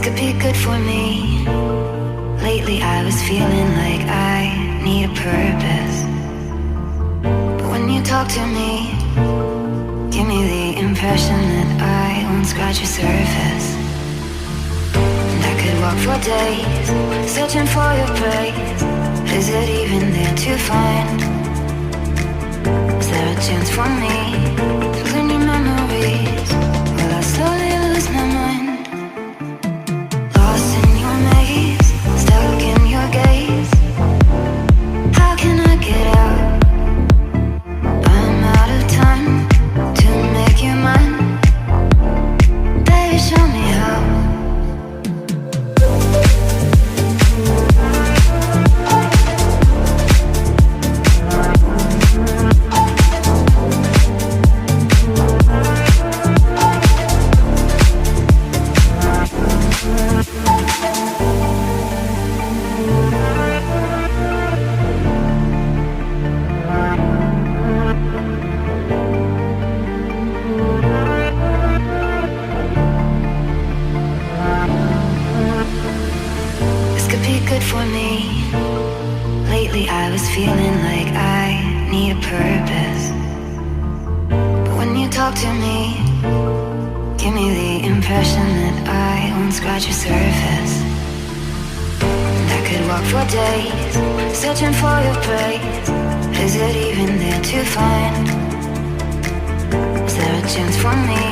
could be good for me. Lately I was feeling like I need a purpose. But when you talk to me, give me the impression that I won't scratch your surface. And I could walk for days, searching for your praise. Is it even there to find? Is there a chance for me to learn your memories? Will I slowly lose my mind? Lost in your maze, stuck in your gaze. How can I get out? I'm out of time to make you mine. Baby, show me how. For me, lately I was feeling like I need a purpose. But when you talk to me, give me the impression that I won't scratch your surface. And I could walk for days, searching for your praise. Is it even there to find? Is there a chance for me